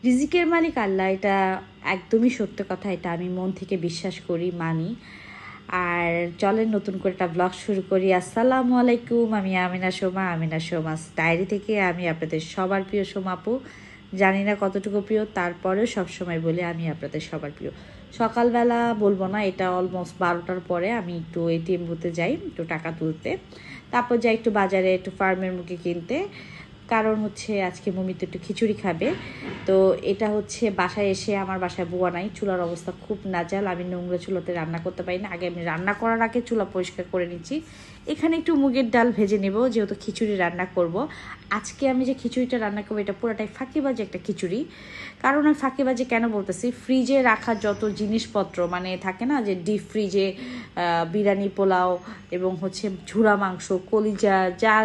রিজিকের মালিক আল্লাহ, এটা একদমই সত্য কথা। এটা আমি মন থেকে বিশ্বাস করি, মানি। আর চলেন নতুন করে একটা ব্লগ শুরু করি। আসসালামু আলাইকুম, আমি আমিনা সোমা, আমিনা সোমাস ডায়েরি থেকে। আমি আপনাদের সবার প্রিয় সোমা আপু। জানি না কতটুকু প্রিয়, তারপরেও সবসময় বলি আমি আপনাদের সবার প্রিয়। সকালবেলা বলবো না, এটা অলমোস্ট 12টার পরে আমি একটু এটিএম বুথে যাই একটু টাকা তুলতে, তারপর যাই একটু বাজারে একটু ফার্মের মুরগি কিনতে। কারণ হচ্ছে আজকে মমি তো একটু খিচুড়ি খাবে। তো এটা হচ্ছে বাসায় এসে, আমার বাসায় বুয়া নাই, চুলার অবস্থা খুব নাজাল। আমি নোংরা চুলাতে রান্না করতে পারি না। আগে আমি রান্না করার আগে চুলা পরিষ্কার করে নিচ্ছি। এখানে একটু মুগের ডাল ভেজে নেব, যেহেতু খিচুড়ি রান্না করব। আজকে আমি যে খিচুড়িটা রান্না করবো এটা পুরোটাই ফাঁকিবাজি একটা খিচুড়ি। কারণ আমি ফাঁকিবাজি কেন বলতেছি, ফ্রিজে রাখা যত জিনিসপত্র মানে থাকে না, যে ডিপ ফ্রিজে বিরিয়ানি, পোলাও এবং হচ্ছে ঝুরা মাংস, কলিজা, যা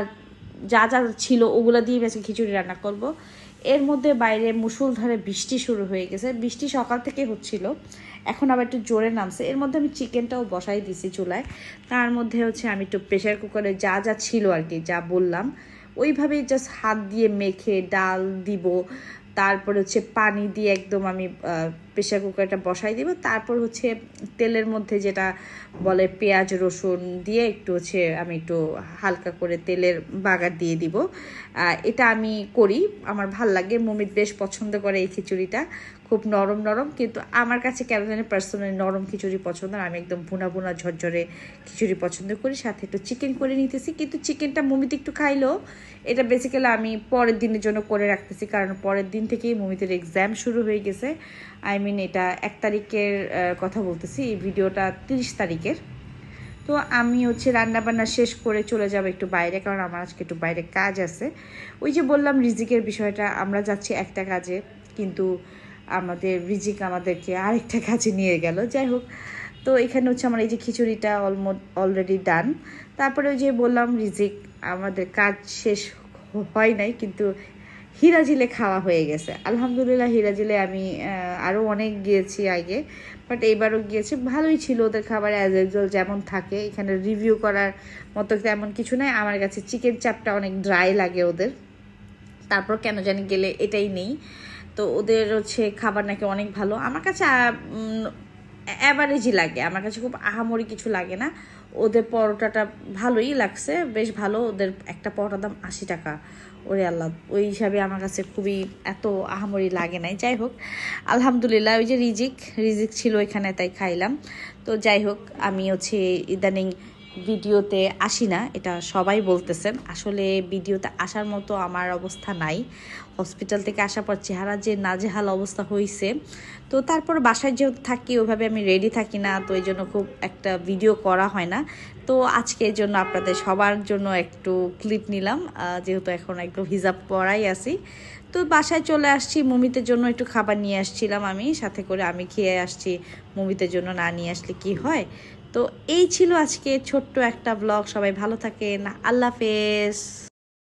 যা যা ছিল ওগুলো দিয়ে আজকে খিচুড়ি রান্না করব। এর মধ্যে বাইরে মুষলধারে বৃষ্টি শুরু হয়ে গেছে। বৃষ্টি সকাল থেকে হচ্ছিল, এখন আবার একটু জোরে নামছে। এর মধ্যে আমি চিকেনটাও বসাই দিছি চুলায়। তার মধ্যে হচ্ছে আমি একটু প্রেশার কুকারে যা যা ছিল আর কি, যা বললাম ওইভাবেই জাস্ট হাত দিয়ে মেখে ডাল দিব। তারপর হচ্ছে পানি দিয়ে একদম আমি প্রেশার কুকারটা বসাই দিব। তারপর হচ্ছে তেলের মধ্যে যেটা বলে পেঁয়াজ রসুন দিয়ে একটু হচ্ছে আমি একটু হালকা করে তেলের বাগার দিয়ে দিব। এটা আমি করি, আমার ভাল লাগে। মমিত বেশ পছন্দ করে এই খিচুড়িটা, খুব নরম নরম। কিন্তু আমার কাছে কেন জানি পার্সোনালি নরম খিচুড়ি পছন্দ না, আমি একদম ভুনা ভুনা ঝরঝরে খিচুড়ি পছন্দ করি। সাথে একটু চিকেন করে নিতেছি, কিন্তু চিকেনটা মমিতে একটু খাইলেও এটা বেসিক্যালি আমি পরের দিনের জন্য করে রাখতেছি, কারণ পরের দিন থেকেই মমিতের এক্সাম শুরু হয়ে গেছে। আই মিন এটা 1 তারিখের কথা বলতেছি, এই ভিডিওটা 30 তারিখের। তো আমি হচ্ছে রান্নাবান্না শেষ করে চলে যাব একটু বাইরে, কারণ আমার আজকে একটু বাইরে কাজ আছে। ওই যে বললাম রিজিকের বিষয়টা, আমরা যাচ্ছি একটা কাজে, কিন্তু আমাদের রিজিক আমাদেরকে আরেকটা কাজে নিয়ে গেল। যাই হোক, তো এখানে হচ্ছে আমার এই যে খিচুড়িটা অলরেডি ডান। তারপরে ওই যে বললাম রিজিক, আমাদের কাজ শেষ হয় নাই, কিন্তু হিরাজিলে খাওয়া হয়ে গেছে আলহামদুলিল্লাহ। হিরাজিলে আমি আরও অনেক গিয়েছি আগে, বাট এইবারও গিয়েছি, ভালোই ছিল ওদের খাবার অ্যাজ ইউজুয়াল যেমন থাকে। এখানে রিভিউ করার মতো তেমন কিছু নাই। আমার কাছে চিকেন চাপটা অনেক ড্রাই লাগে ওদের, তারপর কেন জানি গেলে এটাই নেই। তো ওদের হচ্ছে খাবার নাকি অনেক ভালো, আমার কাছে অ্যাভারেজই লাগে, আমার কাছে খুব আহামরি কিছু লাগে না। ওদের পরোটাটা ভালোই লাগছে, বেশ ভালো। ওদের একটা পরোটার দাম 80 টাকা, ওরে আল্লাহ, ওই হিসাবে আমার কাছে খুবই এত আহামরি লাগে নাই। যাই হোক আলহামদুলিল্লাহ, ওই যে রিজিক ছিল এখানে, তাই খাইলাম। তো যাই হোক, আমি হচ্ছে ইদানিং ভিডিওতে আসি না, এটা সবাই বলতেছেন। আসলে ভিডিওতে আসার মতো আমার অবস্থা নাই। হসপিটাল থেকে আসার পর চেহারা যে নাজেহাল অবস্থা হয়েছে। তো তারপর বাসায় যেহেতু থাকি ওইভাবে আমি রেডি থাকি না, তো এই জন্য খুব একটা ভিডিও করা হয় না। তো আজকে এই জন্য আপনাদের সবার জন্য একটু ক্লিপ নিলাম, যেহেতু এখন একদম হিজাব পরাই আছি। তো বাসায় চলে আসছি, মমিতের জন্য একটু খাবার নিয়ে আসছিলাম আমি, সাথে করে আমি খেয়ে আসছি। মমিতের জন্য না নিয়ে আসলে কি হয়। তো এই ছিল আজকে ছোট্ট একটা ব্লগ। সবাই ভালো থাকেন, আল্লাহ হাফেজ।